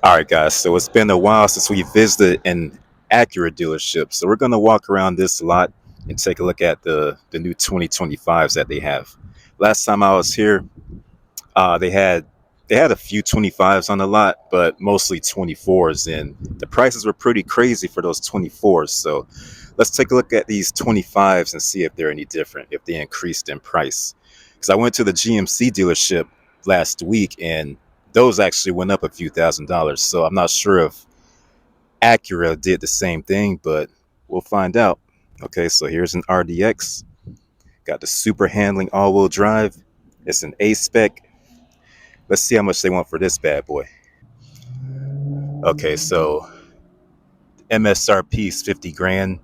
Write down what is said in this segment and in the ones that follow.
All right, guys. So it's been a while since we visited an Acura dealership. So we're gonna walk around this lot and take a look at the new 2025s that they have. Last time I was here, they had a few 25s on the lot, but mostly 24s, and the prices were pretty crazy for those 24s. So let's take a look at these 25s and see if they're any different, if they increased in price. Because I went to the GMC dealership last week, and those actually went up a few $1,000s. So I'm not sure if Acura did the same thing, but we'll find out. Okay, so here's an RDX. Got the super handling all-wheel drive. It's an A spec. Let's see how much they want for this bad boy. Okay, so MSRP is 50 grand.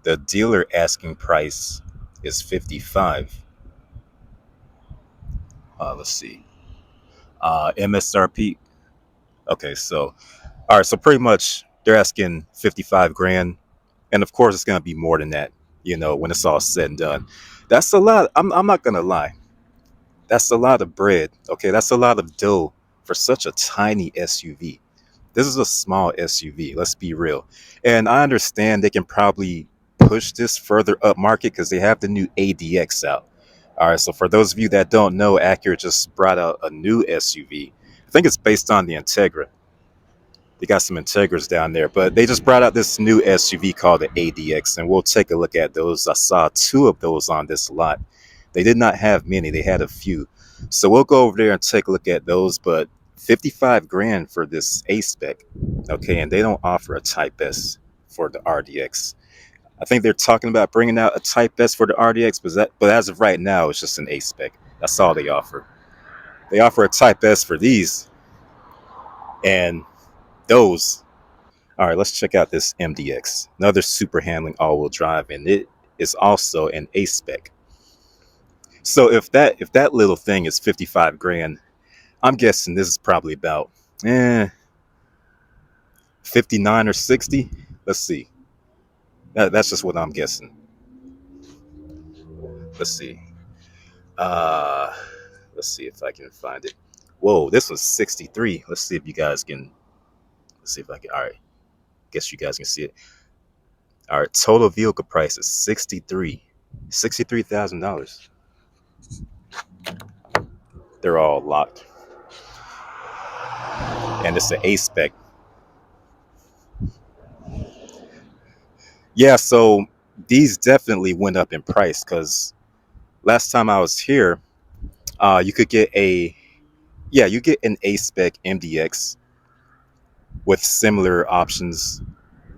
The dealer asking price is 55. Let's see. MSRP. Okay, so all right, so pretty much they're asking 55 grand, and of course it's gonna be more than that. When it's all said and done, that's a lot. I'm not gonna lie. That's a lot of bread. Okay, that's a lot of dough for such a tiny SUV. This is a small SUV. Let's be real. And I understand they can probably push this further up market because they have the new ADX out. All right. So for those of you that don't know, Acura just brought out a new SUV. I think it's based on the Integra. They got some Integras down there, but they just brought out this new SUV called the ADX, and we'll take a look at those. I saw two of those on this lot. They did not have many; they had a few. So we'll go over there and take a look at those. But 55 grand for this A spec, okay, and they don't offer a Type S for the RDX. I think they're talking about bringing out a Type S for the RDX, but as of right now, it's just an A spec. That's all they offer. They offer a Type S for these, and those. All right, let's check out this MDX, another super handling all-wheel drive, and it is also an A spec. So if that little thing is 55 grand, I'm guessing this is probably about 59 or 60. Let's see. That's just what I'm guessing. Let's see. Uh, let's see if I can find it. Whoa, this was 63. Let's see if you guys can. Let's see if I can. All right, guess you guys can see it. All right, total vehicle price is 63, $63,000. They're all locked, and it's an A spec. Yeah, so these definitely went up in price because last time I was here, you could get you get an A spec MDX with similar options,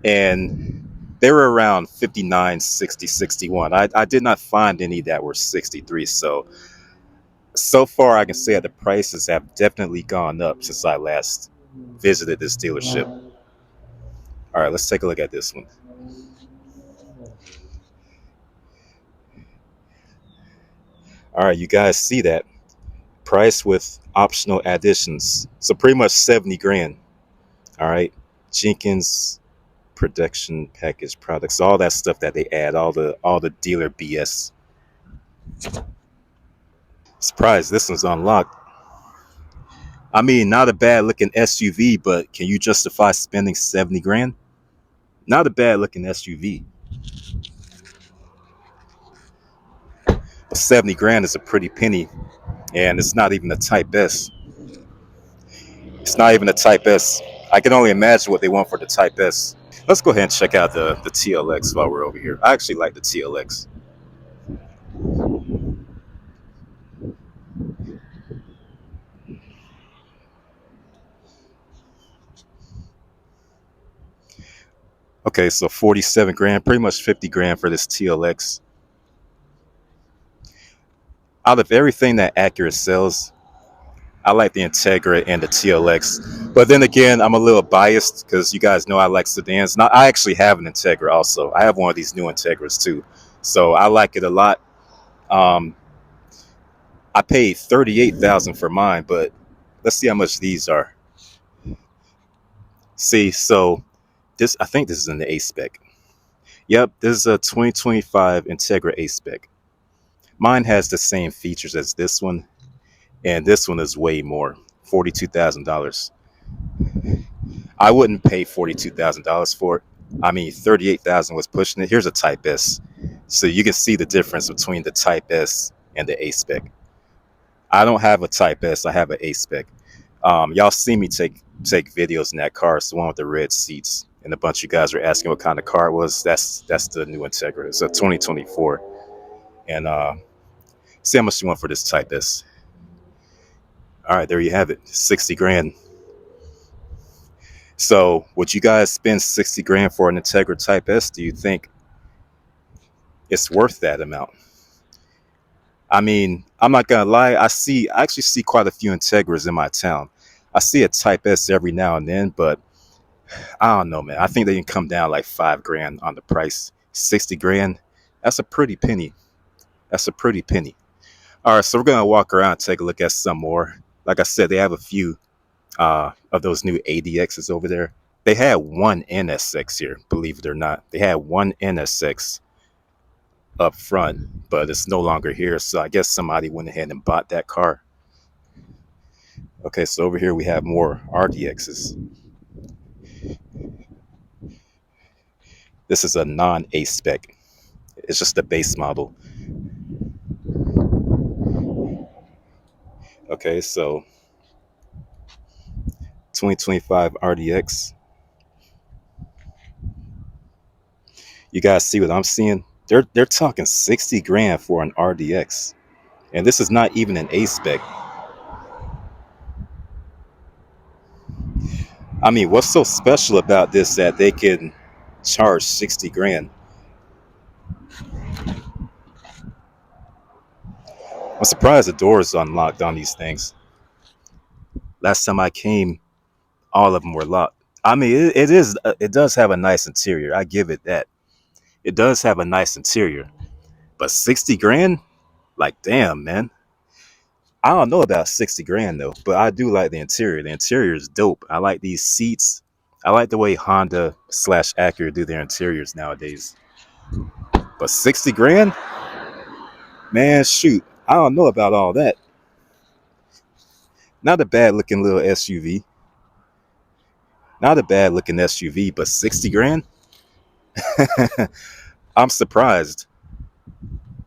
and they were around 59, 60, 61. I did not find any that were 63. So far, I can say that the prices have definitely gone up since I last visited this dealership. All right, let's take a look at this one. All right, you guys see that price with optional additions. So pretty much 70 grand. All right. Jenkins production package products, all that stuff that they add, all the dealer BS. Surprise, this one's unlocked. I mean, not a bad looking SUV, but can you justify spending 70 grand? Not a bad looking SUV. But 70 grand is a pretty penny, and it's not even a Type S. It's not even a Type S. I can only imagine what they want for the Type S. Let's go ahead and check out the TLX while we're over here. I actually like the TLX. Okay, so 47 grand, pretty much 50 grand for this TLX. Out of everything that Acura sells, I like the Integra and the TLX. But then again, I'm a little biased because you guys know I like sedans. Now, I actually have an Integra also. I have one of these new Integras too. So I like it a lot. Um, I paid 38,000 for mine, but let's see how much these are. See, so this I think this is in the A spec. Yep, this is a 2025 Integra A spec. Mine has the same features as this one, and this one is way more, $42,000. I wouldn't pay $42,000 for it. I mean, 38,000 was pushing it. Here's a Type S, so you can see the difference between the Type S and the A spec. I don't have a Type S. I have an A spec. Y'all see me take videos in that car. It's the one with the red seats, and a bunch of you guys were asking what kind of car it was. That's the new Integra. It's a 2024, and see how much you want for this Type S. All right, there you have it, 60 grand. So, would you guys spend 60 grand for an Integra Type S? Do you think it's worth that amount? I mean, I'm not gonna lie. I actually see quite a few Integras in my town. I see a Type S every now and then, but I don't know, man. I think they can come down like 5 grand on the price. 60 grand, that's a pretty penny. That's a pretty penny. All right, so we're gonna walk around and take a look at some more. Like I said, they have a few of those new ADXs over there. They had one NSX here, believe it or not. They had one NSX up front, but it's no longer here. So I guess somebody went ahead and bought that car. Okay, so over here we have more RDXs. This is a non-A spec. It's just a base model. Okay, so 2025 RDX. You guys see what I'm seeing? They're talking 60 grand for an RDX. And this is not even an A spec. I mean, what's so special about this that they can charge 60 grand? I'm surprised the doors unlocked on these things. Last time I came, all of them were locked. I mean, it does have a nice interior. I give it that. It does have a nice interior. But 60 grand? Like, damn, man. I don't know about 60 grand though, but I do like the interior. The interior is dope. I like these seats. I like the way Honda slash Acura do their interiors nowadays. But 60 grand? Man, shoot. I don't know about all that. Not a bad looking little SUV. Not a bad looking SUV, but 60 grand? I'm surprised.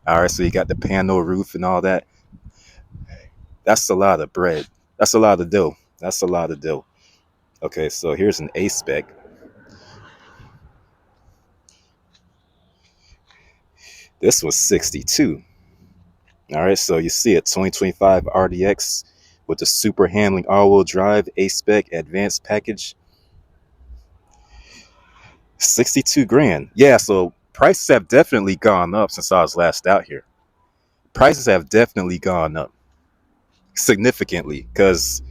All right, so you got the panel roof and all that. That's a lot of bread. That's a lot of dough. That's a lot of dough. Okay, so here's an A spec. This was 62. All right, so you see a 2025 RDX with the super handling all-wheel drive A spec advanced package. 62 grand. Yeah, so prices have definitely gone up since I was last out here. Prices have definitely gone up significantly because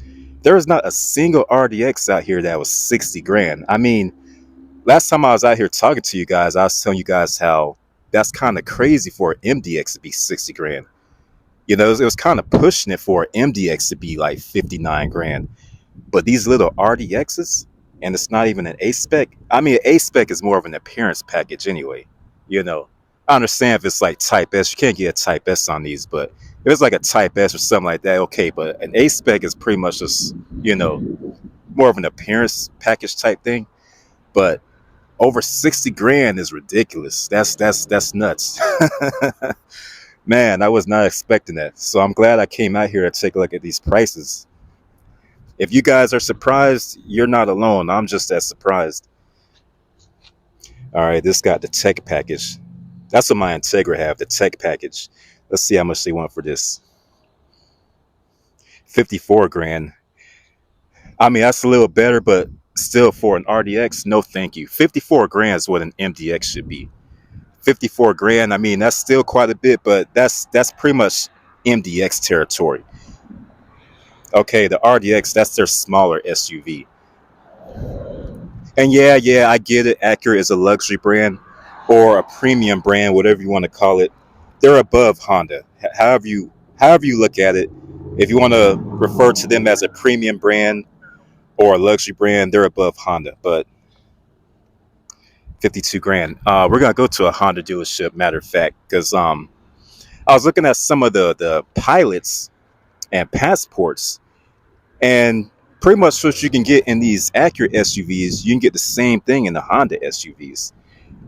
there is not a single RDX out here that was 60 grand. I mean, last time I was out here talking to you guys, I was telling you guys how that's kind of crazy for an MDX to be 60 grand. You know, it was kind of pushing it for an MDX to be like 59 grand. But these little RDXs, and it's not even an A spec. I mean, an A spec is more of an appearance package anyway. You know, I understand if it's like Type S, you can't get a Type S on these, but if it's like a Type S or something like that, okay. But an A spec is pretty much just, you know, more of an appearance package type thing. But over 60 grand is ridiculous. That's nuts. Man, I was not expecting that. So I'm glad I came out here to take a look at these prices. If you guys are surprised, you're not alone. I'm just as surprised. All right, this got the tech package. That's what my Integra have, the tech package. Let's see how much they want for this. 54 grand. I mean, that's a little better, but still for an RDX, no thank you. 54 grand is what an MDX should be. 54 grand, I mean, that's still quite a bit, but that's pretty much MDX territory. Okay, the RDX, that's their smaller SUV. And yeah, I get it. Acura is a luxury brand or a premium brand, whatever you want to call it. They're above Honda. However you look at it, if you want to refer to them as a premium brand or a luxury brand, they're above Honda. But 52 grand. We're gonna go to a Honda dealership, matter of fact, because I was looking at some of the pilots and passports, and Pretty much what you can get in these Acura SUVs, you can get the same thing in the Honda SUVs.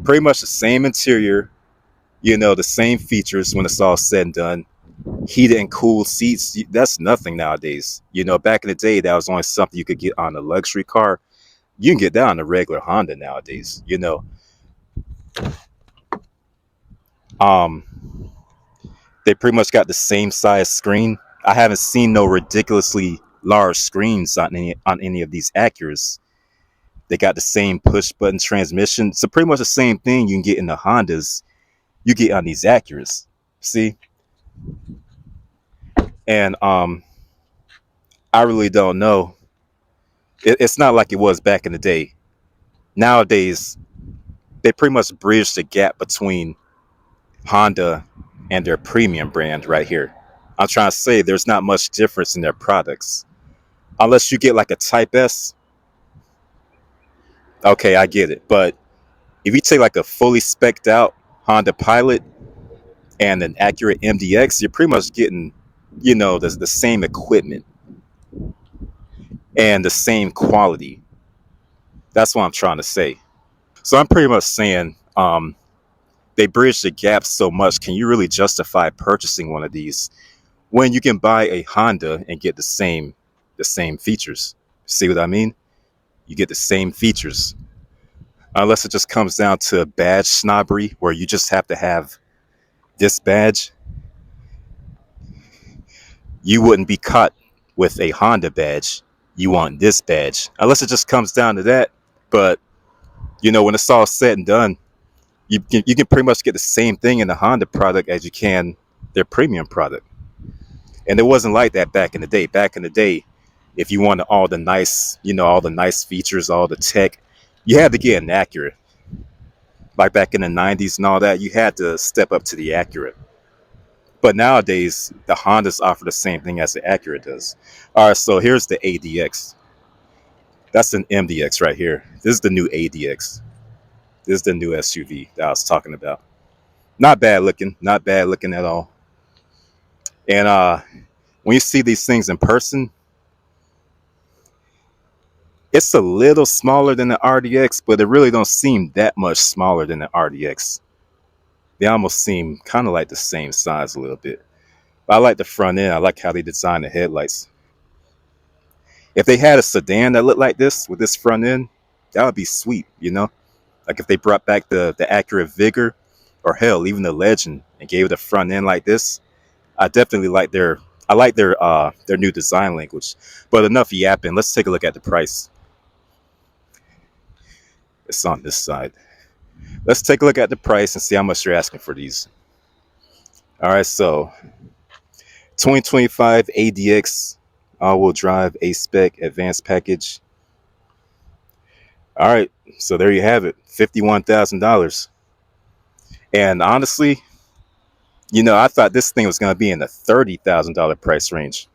Pretty much the same interior, the same features when it's all said and done. Heated and cooled seats, that's nothing nowadays. Back in the day, that was only something you could get on a luxury car. You can get that on a regular Honda nowadays. Um, they pretty much got the same size screen. I haven't seen no ridiculously large screens on any of these Acuras. They got the same push button transmission. So pretty much the same thing you can get in the Hondas, you get on these Acuras. See? And I really don't know. It's not like it was back in the day. Nowadays, they pretty much bridge the gap between Honda and their premium brand right here. I'm trying to say there's not much difference in their products. Unless you get like a Type S, okay, I get it. But if you take like a fully spec'd out Honda Pilot and an Acura MDX, you're pretty much getting, the same equipment and the same quality. That's what I'm trying to say. So I'm pretty much saying they bridge the gap so much. Can you really justify purchasing one of these when you can buy a Honda and get the same features? See what I mean? You get the same features. Unless it just comes down to badge snobbery where you just have to have this badge. You wouldn't be caught with a Honda badge. You want this badge. Unless it just comes down to that. But, when it's all said and done, you can pretty much get the same thing in the Honda product as you can their premium product. And it wasn't like that back in the day. Back in the day, if you wanted all the nice features, all the tech, you had to get an Acura. Like back in the 90s and all that, you had to step up to the Acura. But nowadays, the Hondas offer the same thing as the Acura does. All right, so here's the ADX. That's an MDX right here. This is the new ADX. This is the new SUV that I was talking about. Not bad looking, not bad looking at all. And when you see these things in person, it's a little smaller than the RDX, but it really don't seem that much smaller than the RDX. They almost seem kind of like the same size a little bit. But I like the front end. I like how they designed the headlights. If they had a sedan that looked like this with this front end, that would be sweet. Like if they brought back the Acura Vigor, or hell, even the Legend, and gave it a front end like this, I definitely like their new design language. But enough yapping. Let's take a look at the price. It's on this side. Let's take a look at the price and see how much they're asking for these. All right, so 2025 ADX all-wheel drive A-Spec advanced package. All right, so there you have it, $51,000. And honestly, I thought this thing was going to be in the $30,000 price range.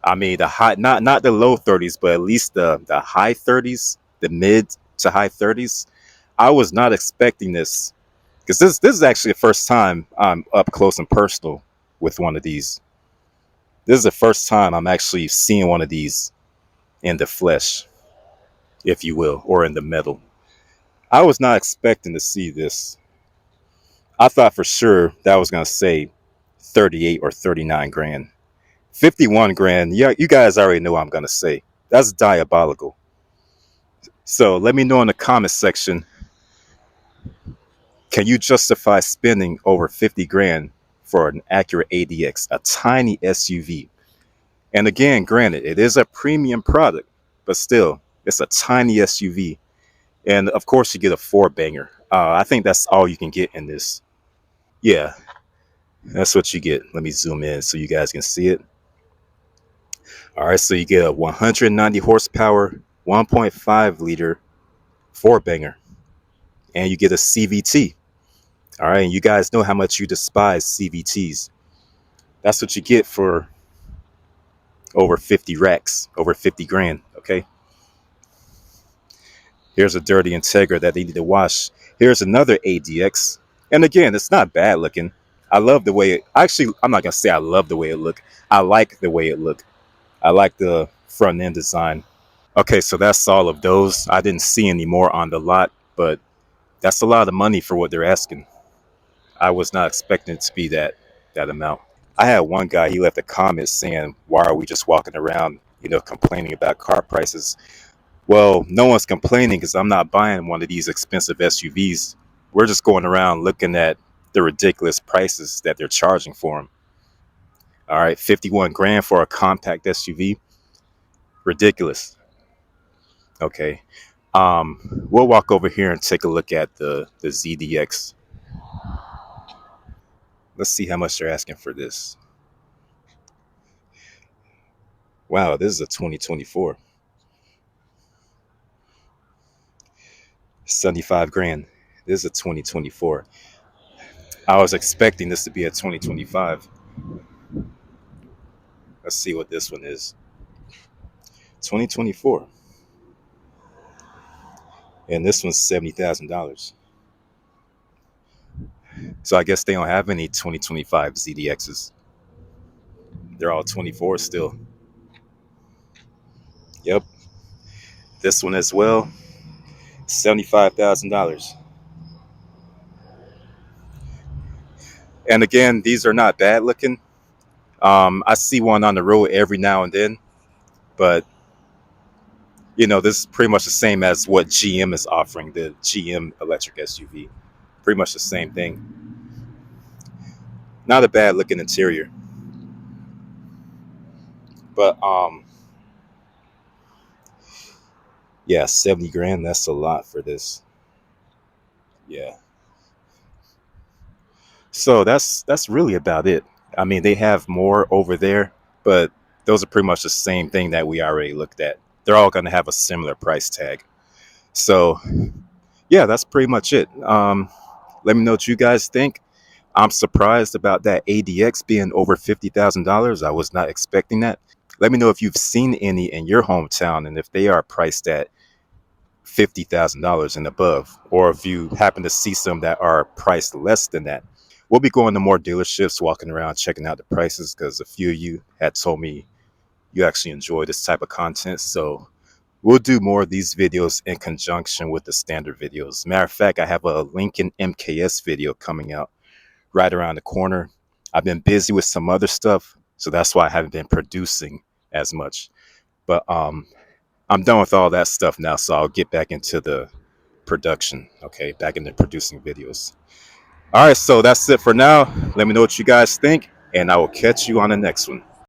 I mean, the high, not the low 30s, but at least the high 30s, the mid to high 30s. I was not expecting this because this is actually the first time I'm up close and personal with one of these. This is the first time I'm actually seeing one of these in the flesh, if you will, or in the metal. I was not expecting to see this. I thought for sure that was going to say 38 or 39 grand. 51 grand. Yeah, you guys already know what I'm going to say. That's diabolical. So let me know in the comment section, can you justify spending over 50 grand for an Acura ADX, a tiny SUV? And again, granted, it is a premium product, but still, it's a tiny SUV. And of course, you get a four banger. I think that's all you can get in this. Yeah, that's what you get. Let me zoom in so you guys can see it. All right, so you get a 190 horsepower, 1.5 liter four banger, and you get a CVT. All right, and you guys know how much you despise CVTs. That's what you get for over 50 racks, over 50 grand. Okay. Here's a dirty Integra that they need to wash. Here's another ADX. And again, it's not bad looking. I love the way it, actually, I'm not going to say I love the way it looked. I like the way it looked. I like the front end design. Okay, so that's all of those. I didn't see any more on the lot, but that's a lot of money for what they're asking. I was not expecting it to be that amount. I had one guy, he left a comment saying, "Why are we just walking around, complaining about car prices?" Well, no one's complaining because I'm not buying one of these expensive SUVs. We're just going around looking at the ridiculous prices that they're charging for them. All right, 51 grand for a compact SUV, ridiculous. Okay, we'll walk over here and take a look at the ZDX. Let's see how much they're asking for this. Wow, this is a 2024, 75 grand. This is a 2024. I was expecting this to be a 2025. Let's see what this one is. 2024, and this one's $70,000. So I guess they don't have any 2025 ZDXs. They're all 24 still. Yep, this one as well, $75,000. And again, these are not bad looking. I see one on the road every now and then, but this is pretty much the same as what GM is offering, the GM electric SUV. Pretty much the same thing. Not a bad looking interior, but yeah, 70 grand. That's a lot for this. Yeah. So that's really about it. I mean, they have more over there, but those are pretty much the same thing that we already looked at. They're all going to have a similar price tag. So yeah, that's pretty much it. Let me know what you guys think. I'm surprised about that ADX being over $50,000. I was not expecting that. Let me know if you've seen any in your hometown and if they are priced at $50,000 and above, or if you happen to see some that are priced less than that. We'll be going to more dealerships, walking around, checking out the prices because a few of you had told me you actually enjoy this type of content. So we'll do more of these videos in conjunction with the standard videos. Matter of fact, I have a Lincoln MKS video coming out right around the corner. I've been busy with some other stuff, so that's why I haven't been producing as much. But I'm done with all that stuff now, so I'll get back into the production, okay? Back into producing videos. All right, so that's it for now. Let me know what you guys think, and I will catch you on the next one.